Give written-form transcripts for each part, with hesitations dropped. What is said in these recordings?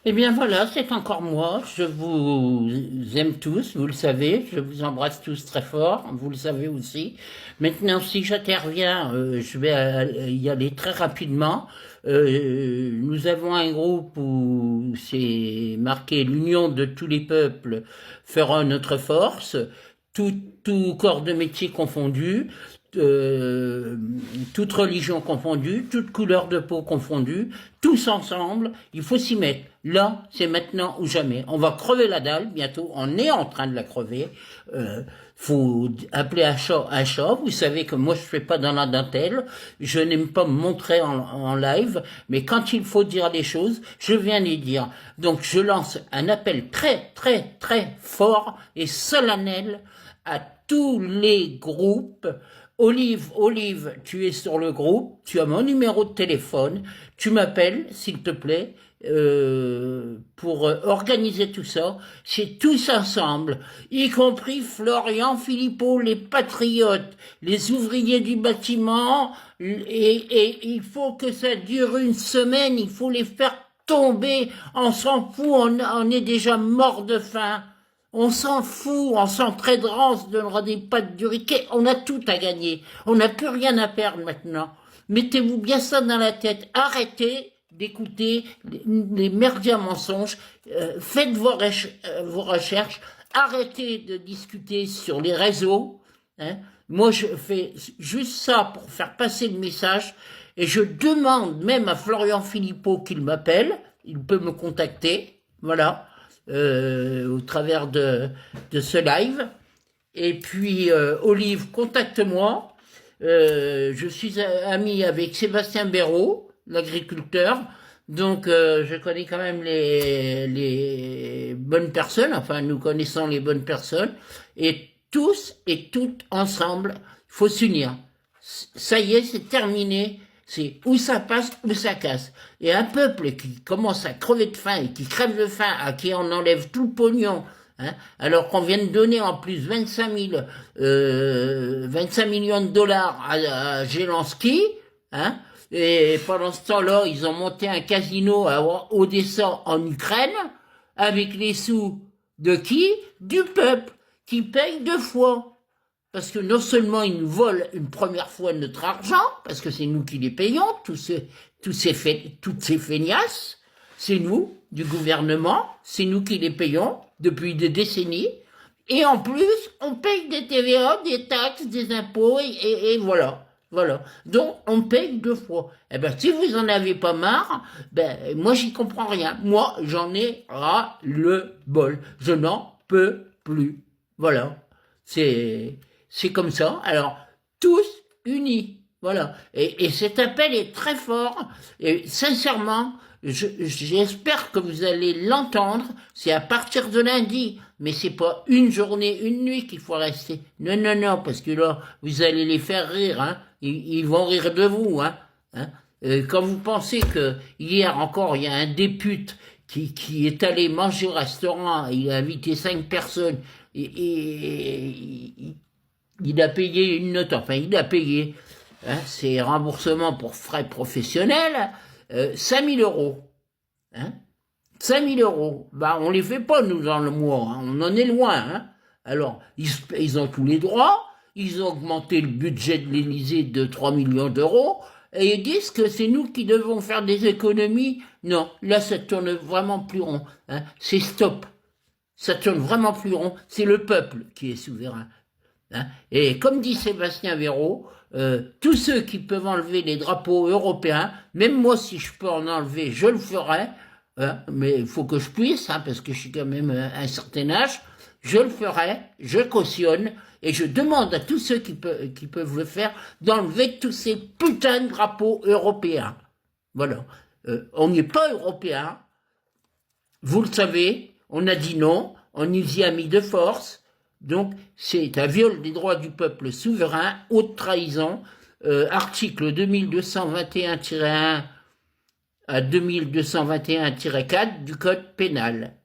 Eh bien voilà, c'est encore moi. Je vous aime tous, vous le savez. Je vous embrasse tous très fort, vous le savez aussi. Maintenant, si j'interviens, je vais y aller très rapidement. Nous avons un groupe où c'est marqué l'union de tous les peuples fera notre force, tout corps de métier confondu. euh, Toute religion confondue, toute couleur de peau confondue, tous ensemble, il faut s'y mettre. Là, c'est maintenant ou jamais. On va crever la dalle bientôt, on est en train de la crever. Faut appeler à chat. Vous savez que moi je fais pas dans la dentelle, je n'aime pas me montrer en live, mais quand il faut dire les choses, je viens les dire. Donc je lance un appel très très très fort et solennel à tous les groupes. Olive, tu es sur le groupe, tu as mon numéro de téléphone, tu m'appelles, s'il te plaît, pour organiser tout ça. C'est tous ensemble, y compris Florian Philippot, les patriotes, les ouvriers du bâtiment, et il faut que ça dure une semaine, il faut les faire tomber, on s'en fout, on est déjà mort de faim. On s'en fout, on s'entraidera, on se donnera des pâtes du riquet, on a tout à gagner, on n'a plus rien à perdre maintenant. Mettez-vous bien ça dans la tête, arrêtez d'écouter les merdias mensonges, faites vos recherches, arrêtez de discuter sur les réseaux. Hein. Moi, je fais juste ça pour faire passer le message, et je demande même à Florian Philippot qu'il m'appelle, il peut me contacter, voilà, au travers de ce live. Et puis, Olive, contacte-moi. Je suis ami avec Sébastien Béraud, l'agriculteur. Donc, je connais quand même les bonnes personnes. Enfin, nous connaissons les bonnes personnes. Et tous et toutes ensemble, il faut s'unir. Ça y est, c'est terminé. C'est où ça passe, où ça casse. Et un peuple qui commence à crever de faim et qui crève de faim, à qui on enlève tout le pognon, hein, alors qu'on vient de donner en plus 25 millions de dollars à Zelensky, hein, et pendant ce temps-là, ils ont monté un casino à Odessa en Ukraine, avec les sous de qui? Du peuple, qui paye deux fois. Parce que non seulement ils nous volent une première fois notre argent, parce que c'est nous qui les payons, toutes ces feignasses, c'est nous, du gouvernement, c'est nous qui les payons depuis des décennies, et en plus, on paye des TVA, des taxes, des impôts, et voilà. Voilà. Donc, on paye deux fois. Eh ben, si vous en avez pas marre, ben, moi, j'y comprends rien. Moi, j'en ai ras le bol. Je n'en peux plus. Voilà. C'est, c'est comme ça. Alors, tous unis. Voilà. Et cet appel est très fort. Et sincèrement, j'espère que vous allez l'entendre. C'est à partir de lundi. Mais c'est pas une journée, une nuit qu'il faut rester. Non, non, non, parce que là, vous allez les faire rire, hein. Ils vont rire de vous, hein. Hein. Quand vous pensez que hier encore, il y a un député qui est allé manger au restaurant, il a invité 5 personnes, et il a payé une note, enfin il a payé, hein, c'est remboursement pour frais professionnels, 5 000 euros. Hein, 5 000 euros. Bah, on les fait pas, nous, dans le mois, hein, on en est loin. Hein. Alors, ils ont tous les droits, ils ont augmenté le budget de l'Élysée de 3 millions d'euros, et ils disent que c'est nous qui devons faire des économies. Non, là, ça tourne vraiment plus rond. Hein. C'est stop. Ça tourne vraiment plus rond. C'est le peuple qui est souverain. Hein. Et comme dit Sébastien Véraud, tous ceux qui peuvent enlever les drapeaux européens, même moi si je peux en enlever, je le ferai, hein, mais il faut que je puisse, hein, parce que je suis quand même à un certain âge, je le ferai, je cautionne, et je demande à tous ceux qui peuvent le faire d'enlever tous ces putains de drapeaux européens. Voilà. On n'est pas européen, vous le savez, on a dit non, on y a mis de force, donc c'est un viol des droits du peuple souverain, haute trahison, article 2221-1 à 2221-4 du code pénal.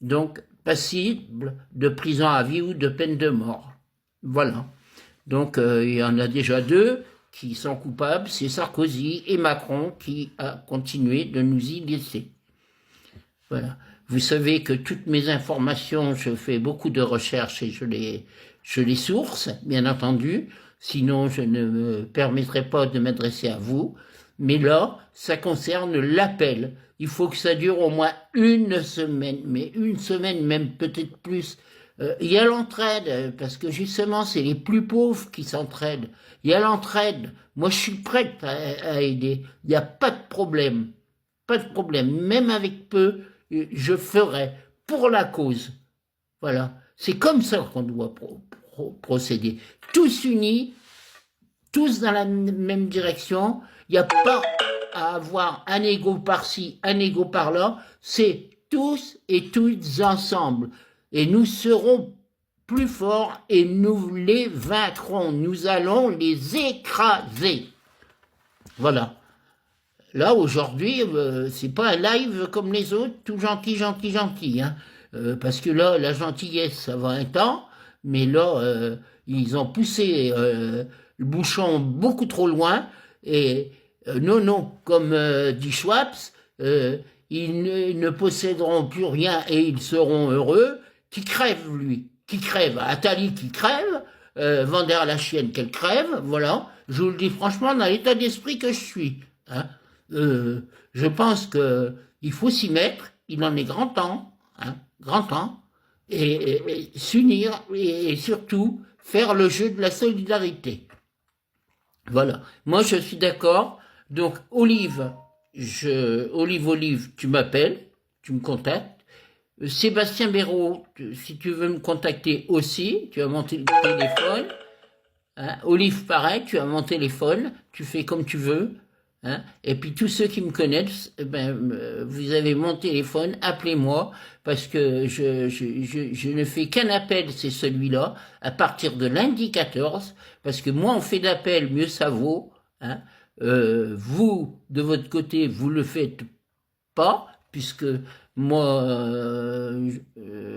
Donc passible de prison à vie ou de peine de mort. Voilà. Donc il y en a déjà deux qui sont coupables, c'est Sarkozy et Macron qui a continué de nous y laisser. Voilà. Vous savez que toutes mes informations, je fais beaucoup de recherches et je les source, bien entendu. Sinon, je ne me permettrai pas de m'adresser à vous. Mais là, ça concerne l'appel. Il faut que ça dure au moins une semaine, mais une semaine, même peut-être plus. Il y a l'entraide, parce que justement, c'est les plus pauvres qui s'entraident. Il y a l'entraide. Moi, je suis prête à aider. Il n'y a pas de problème. Pas de problème. Même avec peu, je ferai pour la cause. Voilà. C'est comme ça qu'on doit procéder. Tous unis, tous dans la même direction. Il n'y a pas à avoir un ego par-ci, un ego par-là. C'est tous et toutes ensemble. Et nous serons plus forts et nous les vaincrons. Nous allons les écraser. Voilà. Là, aujourd'hui, c'est pas un live comme les autres, tout gentil, gentil, gentil. Hein. Parce que là, la gentillesse, ça va un temps, mais là, ils ont poussé le bouchon beaucoup trop loin. Et non, non, comme dit Schweppes, ils ne posséderont plus rien et ils seront heureux. Qui crève, lui? Qui crève? Attali qui crève, Van der la chienne qu'elle crève, voilà. Je vous le dis franchement, dans l'état d'esprit que je suis. Hein. Je pense qu'il faut s'y mettre, il en est grand temps, et s'unir et surtout faire le jeu de la solidarité. Voilà. Moi, je suis d'accord. Donc, Olive, tu m'appelles, tu me contactes. Sébastien Béraud, si tu veux me contacter aussi, tu as mon téléphone. Hein. Olive, pareil, tu as mon téléphone, tu fais comme tu veux. Hein. Et puis tous ceux qui me connaissent, vous avez mon téléphone, appelez-moi, parce que je ne fais qu'un appel, c'est celui-là, à partir de lundi 14, parce que moins on fait d'appels, mieux ça vaut. Hein. Vous, de votre côté, vous le faites pas, puisque moi,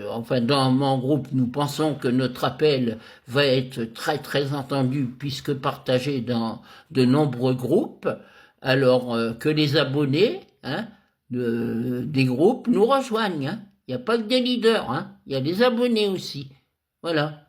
enfin dans mon groupe, nous pensons que notre appel va être très très entendu, puisque partagé dans de nombreux groupes, alors que les abonnés hein, des groupes nous rejoignent. Hein. Il n'y a pas que des leaders, hein. Il y a des abonnés aussi. Voilà.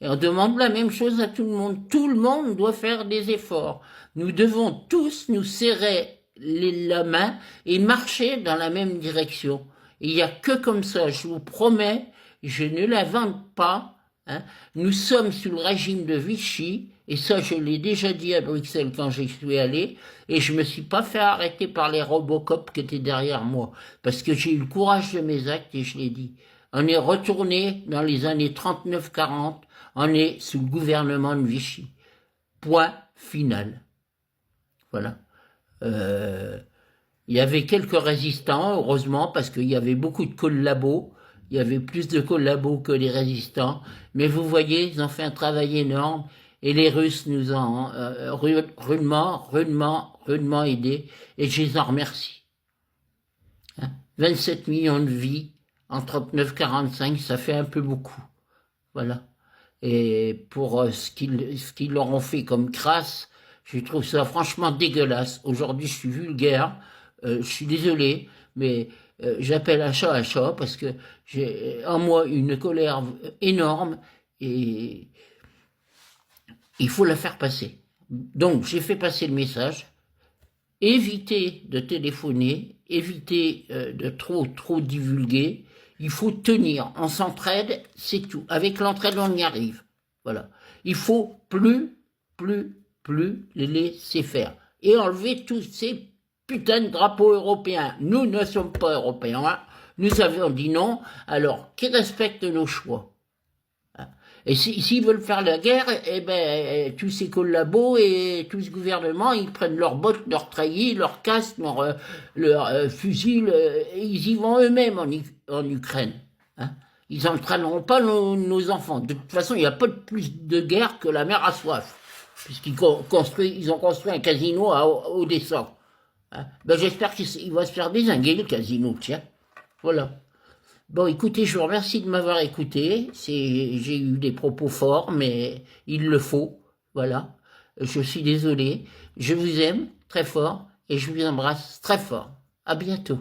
Et on demande la même chose à tout le monde. Tout le monde doit faire des efforts. Nous devons tous nous serrer la main et marcher dans la même direction. Il n'y a que comme ça, je vous promets, je ne l'invente pas. Hein. Nous sommes sous le régime de Vichy, et ça je l'ai déjà dit à Bruxelles quand j'y suis allé, et je me suis pas fait arrêter par les Robocop qui étaient derrière moi, parce que j'ai eu le courage de mes actes et je l'ai dit. On est retourné dans les années 39-40, on est sous le gouvernement de Vichy. Point final. Voilà. Il y avait quelques résistants, heureusement, parce qu'il y avait beaucoup de collabos. Il y avait plus de collabos que les résistants. Mais vous voyez, ils ont fait un travail énorme. Et les Russes nous ont rudement aidés. Et je les en remercie. Hein, 27 millions de vies en 39-45, ça fait un peu beaucoup. Voilà. Et pour ce qu'ils leur ont fait comme crasse, je trouve ça franchement dégueulasse. Aujourd'hui, je suis vulgaire. Je suis désolé, mais j'appelle à chat parce que j'ai en moi une colère énorme et il faut la faire passer. Donc, j'ai fait passer le message. Évitez de téléphoner, évitez de trop divulguer. Il faut tenir, on s'entraide, c'est tout. Avec l'entraide, on y arrive. Voilà. Il faut plus les laisser faire. Et enlever tous ces putains de drapeaux européens. Nous ne sommes pas européens. Hein. Nous avons dit non, alors qu'ils respectent nos choix. Et s'ils veulent faire la guerre, eh ben, tous ces collabos et tout ce gouvernement, ils prennent leurs bottes, leurs treillis, leurs casques, leurs fusils, et ils y vont eux-mêmes en Ukraine. Hein. Ils n'entraîneront pas nos enfants. De toute façon, il n'y a pas de plus de guerre que la mer a soif, puisqu'ils ont construit un casino à Odessa. Hein. Ben, j'espère qu'il va se faire dézinguer, le casino, tiens. Voilà. Bon, écoutez, je vous remercie de m'avoir écouté. J'ai eu des propos forts, mais il le faut. Voilà. Je suis désolé. Je vous aime très fort et je vous embrasse très fort. À bientôt.